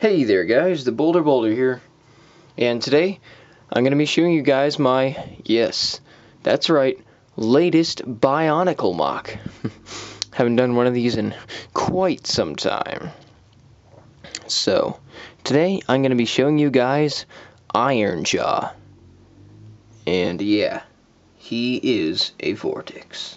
Hey there guys, theBolderBoulder here, and today I'm going to be showing you guys my, yes, that's right, latest Bionicle MOC. Haven't done one of these in quite some time. So, today I'm going to be showing you guys Iron Jaw. And yeah, he is a Vortixx.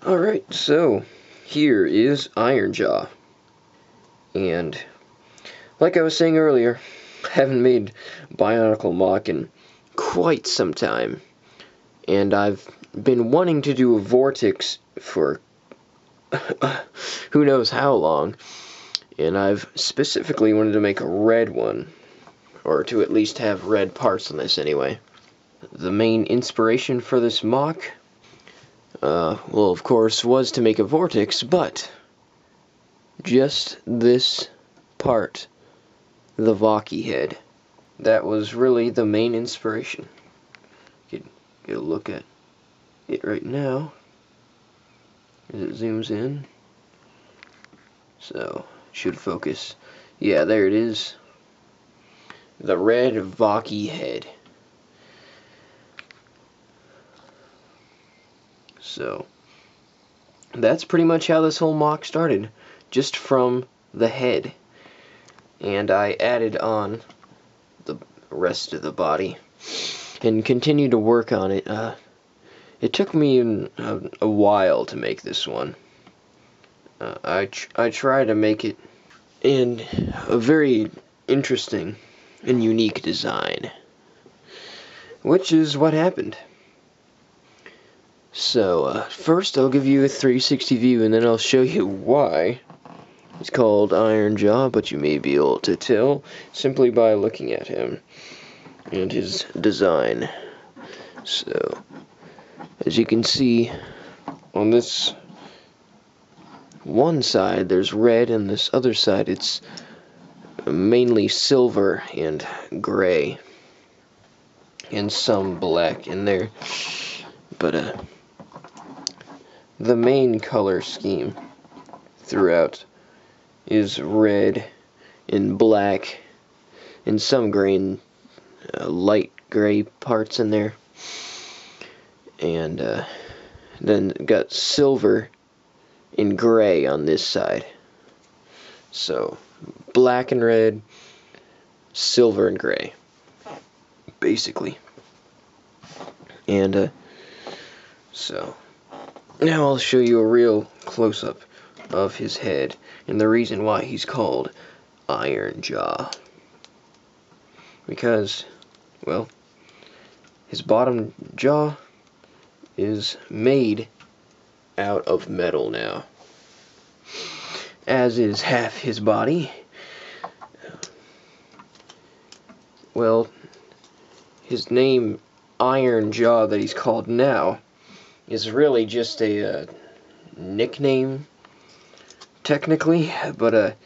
Alright, so here is Iron Jaw. And like I was saying earlier, I haven't made Bionicle MOC in quite some time. And I've been wanting to do a Vortixx for who knows how long. And I've specifically wanted to make a red one, or to at least have red parts on this anyway. The main inspiration for this MOC, well, of course, was to make a Vortixx, but just this part, the Vortixx head, that was really the main inspiration. You can get a look at it right now as it zooms in. So, it should focus. Yeah, there it is. The red Vortixx head. So, that's pretty much how this whole MOC started, just from the head. And I added on the rest of the body and continued to work on it. It took me a while to make this one. I tried to make it in a very interesting and unique design, which is what happened. So, first I'll give you a 360 view, and then I'll show you why he's called Iron Jaw, but you may be able to tell simply by looking at him and his design. So, as you can see, on this one side there's red, and this other side it's mainly silver and gray, and some black in there. But, the main color scheme throughout is red and black and some gray, light gray parts in there, and then got silver and gray on this side. So black and red, silver and gray, basically. And so now I'll show you a real close-up of his head and the reason why he's called Iron Jaw. Because, well, his bottom jaw is made out of metal now, as is half his body. Well, his name, Iron Jaw, that he's called now, is really just a nickname, technically, but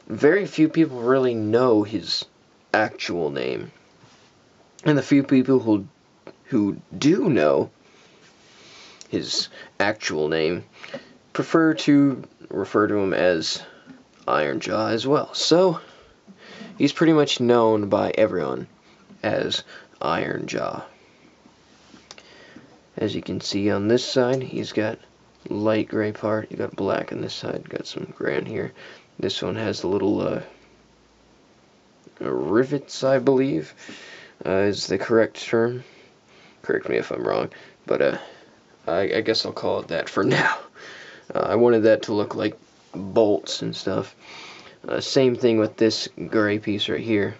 very few people really know his actual name. And the few people who do know his actual name prefer to refer to him as Iron Jaw as well. So, he's pretty much known by everyone as Iron Jaw. As you can see on this side, he's got light gray part. You got black on this side. Got some gray on here. This one has the little rivets, I believe, is the correct term. Correct me if I'm wrong, but I guess I'll call it that for now. I wanted that to look like bolts and stuff. Same thing with this gray piece right here.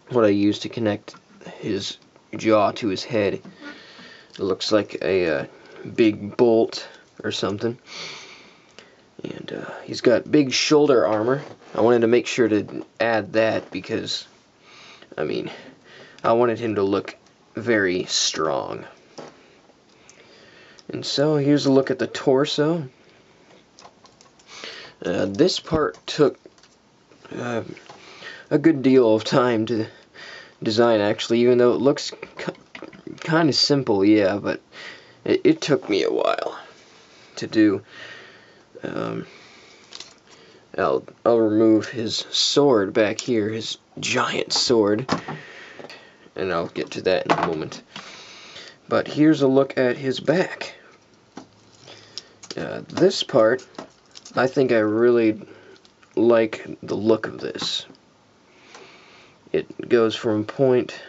What I used to connect his jaw to his head. It looks like a big bolt or something. And he's got big shoulder armor. I wanted to make sure to add that because, I mean, I wanted him to look very strong. And so here's a look at the torso. This part took a good deal of time to design, actually, even though it looks kind of simple, yeah, but it took me a while to do. I'll remove his sword back here, his giant sword, and I'll get to that in a moment. But here's a look at his back. This part, I think I really like the look of this. It goes from point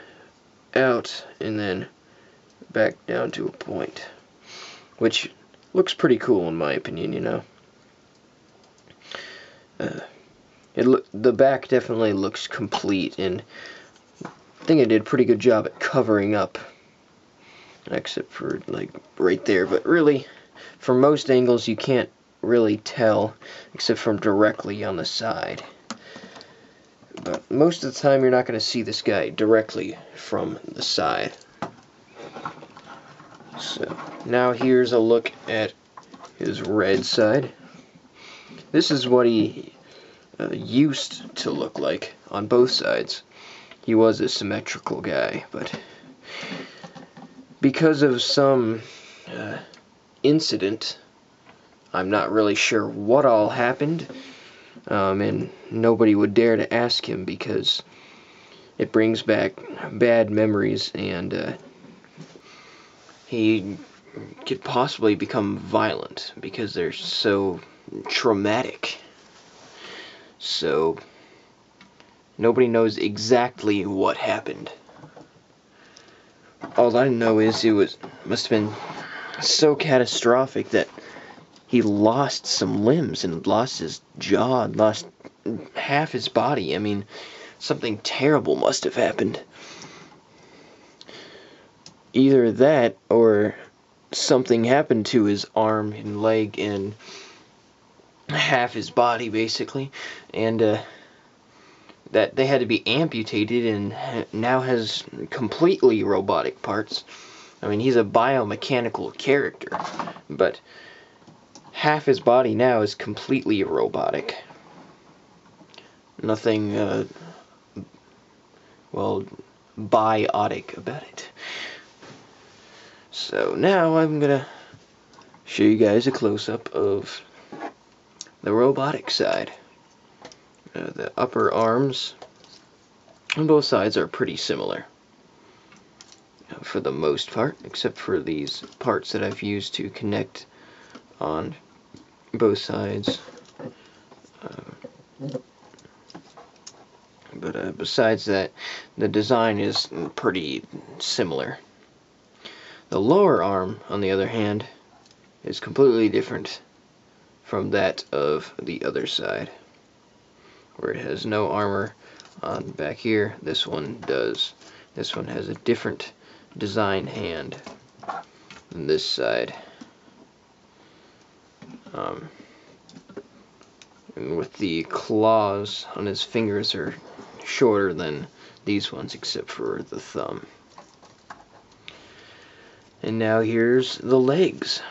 out and then back down to a point, which looks pretty cool in my opinion, you know. The back definitely looks complete, and I think I did a pretty good job at covering up, except for like right there. But really, from most angles, you can't really tell, except from directly on the side. But most of the time, you're not going to see this guy directly from the side. So now here's a look at his red side. This is what he used to look like on both sides. He was a symmetrical guy, but because of some incident, I'm not really sure what all happened, and nobody would dare to ask him because it brings back bad memories, and he could possibly become violent because they're so traumatic. So nobody knows exactly what happened. All I know is it must have been so catastrophic that he lost some limbs and lost his jaw, and lost half his body. I mean, something terrible must have happened. Either that or something happened to his arm and leg and half his body, basically, and that they had to be amputated, and now has completely robotic parts. I mean, he's a biomechanical character, but half his body now is completely robotic. Nothing, well, biotic about it. So now I'm gonna show you guys a close-up of the robotic side. The upper arms on both sides are pretty similar for the most part, except for these parts that I've used to connect on both sides. But besides that, the design is pretty similar. The lower arm, on the other hand, is completely different from that of the other side, where it has no armor on back here. This one does. This one has a different design hand than this side. And with the claws on his fingers are shorter than these ones, except for the thumb. And now here's the legs.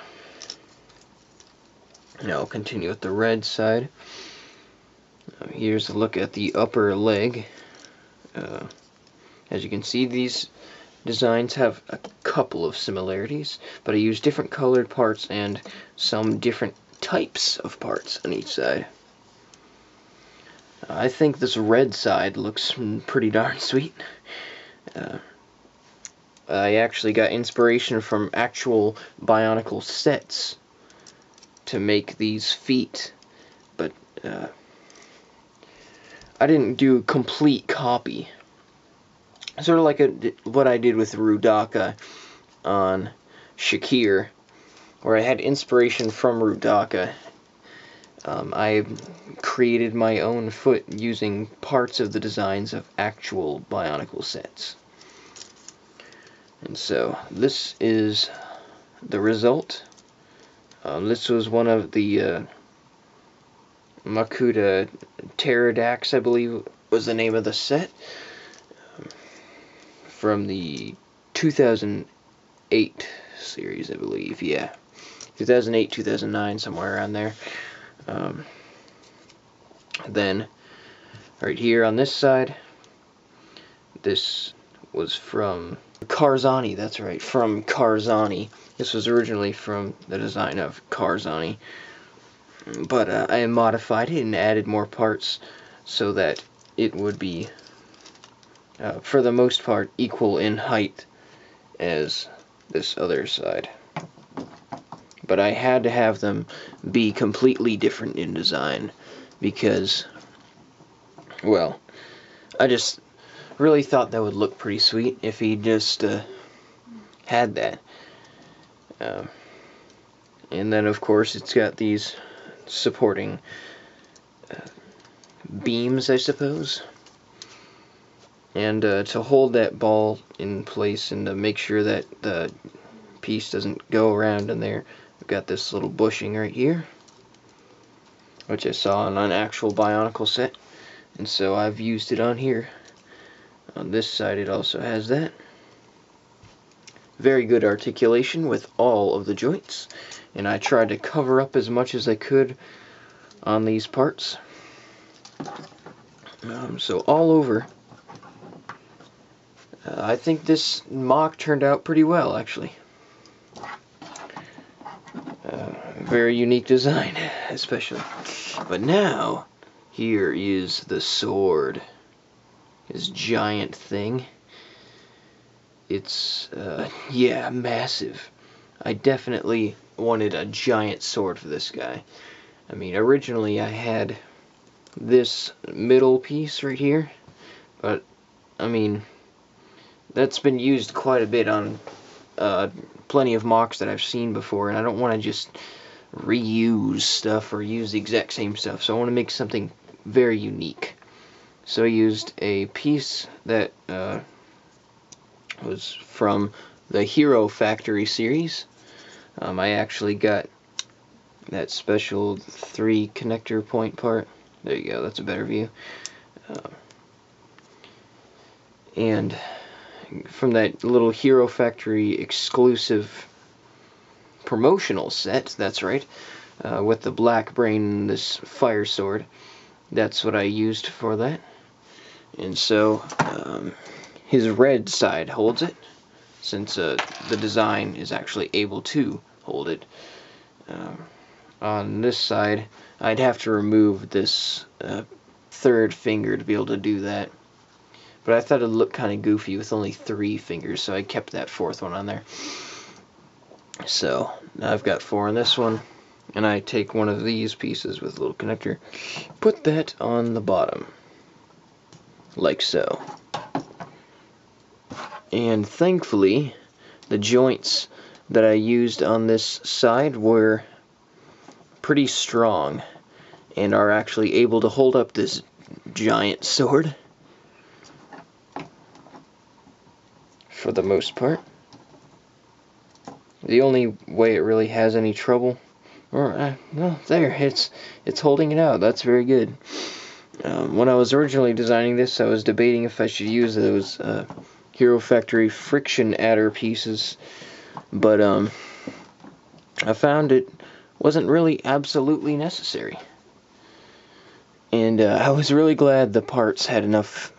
Now I'll continue with the red side. Here's a look at the upper leg. As you can see, these designs have a couple of similarities, but I use different colored parts and some different types of parts on each side. I think this red side looks pretty darn sweet. I actually got inspiration from actual Bionicle sets to make these feet, but I didn't do a complete copy. Sort of like what I did with Rudaka on Shakir, where I had inspiration from Rudaka. I created my own foot using parts of the designs of actual Bionicle sets. And so this is the result. This was one of the Makuta Pterodax, I believe was the name of the set, from the 2008 series, I believe. Yeah, 2008, 2009, somewhere around there. Then right here on this side. This was from Carzani, that's right, from Carzani. This was originally from the design of Carzani, but I modified it and added more parts so that it would be, for the most part, equal in height as this other side. But I had to have them be completely different in design because, well, I just really thought that would look pretty sweet if he just had that. And then, of course, it's got these supporting beams, I suppose. And to hold that ball in place and to make sure that the piece doesn't go around in there, I've got this little bushing right here, which I saw on an actual Bionicle set. And so I've used it on here. On this side it also has that. Very good articulation with all of the joints. And I tried to cover up as much as I could on these parts. So all over, I think this MOC turned out pretty well, actually. Very unique design, especially. But now, here is the sword. This giant thing. It's, yeah, massive. I definitely wanted a giant sword for this guy. I mean, originally I had this middle piece right here, but, I mean, that's been used quite a bit on plenty of MOCs that I've seen before, and I don't want to just reuse stuff or use the exact same stuff, so I want to make something very unique. So I used a piece that was from the Hero Factory series. I actually got that special 3 connector point part. There you go, that's a better view. And from that little Hero Factory exclusive promotional set, that's right, with the black brain and this fire sword. That's what I used for that. And so his red side holds it, since the design is actually able to hold it. On this side, I'd have to remove this third finger to be able to do that. But I thought it looked kind of goofy with only 3 fingers, so I kept that 4th one on there. So, now I've got 4 on this one, and I take one of these pieces with a little connector, put that on the bottom, like so. And thankfully, the joints that I used on this side were pretty strong, and are actually able to hold up this giant sword. For the most part. The only way it really has any trouble, or well, there, it's holding it out. That's very good. When I was originally designing this, I was debating if I should use those Hero Factory friction adder pieces, but I found it wasn't really absolutely necessary. And I was really glad the parts had enough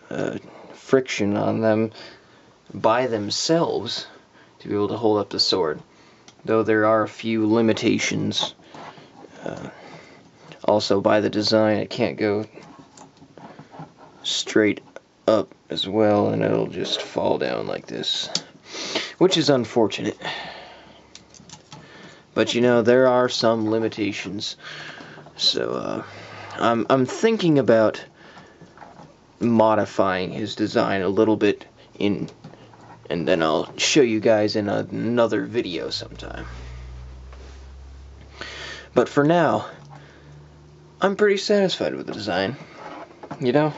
friction on them by themselves to be able to hold up the sword, though there are a few limitations. Also, by the design, it can't go straight up as well, and it'll just fall down like this, which is unfortunate. But you know, there are some limitations, so I'm thinking about modifying his design a little bit and then I'll show you guys in another video sometime. But for now, I'm pretty satisfied with the design. You know?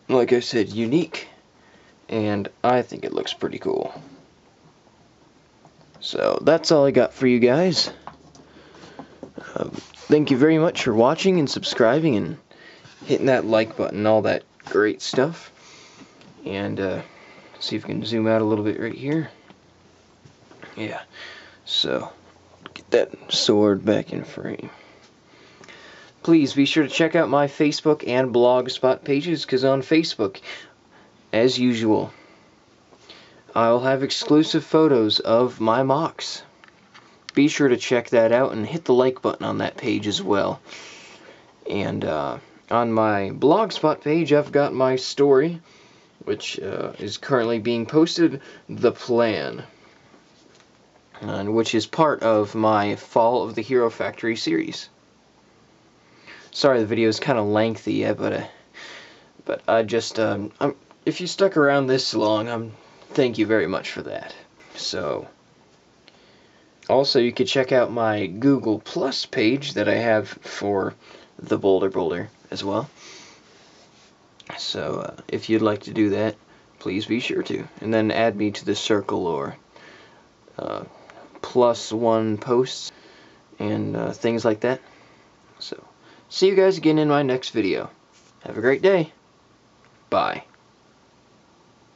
Like I said, unique, and I think it looks pretty cool. So, that's all I got for you guys. Thank you very much for watching and subscribing and hitting that like button, all that great stuff. And, see if we can zoom out a little bit right here. Yeah, so get that sword back in frame. please be sure to check out my Facebook and Blogspot pages, because on Facebook, as usual, I'll have exclusive photos of my MOCs. Be sure to check that out and hit the like button on that page as well. And on my Blogspot page, I've got my story, which is currently being posted, The Plan, and which is part of my Fall of the Hero Factory series. Sorry the video is kind of lengthy, but I just, if you stuck around this long, thank you very much for that. So, also you could check out my Google Plus page that I have for theBolderBoulder as well. So, if you'd like to do that, please be sure to. And then add me to the circle or +1 posts and things like that. So, see you guys again in my next video. Have a great day. Bye.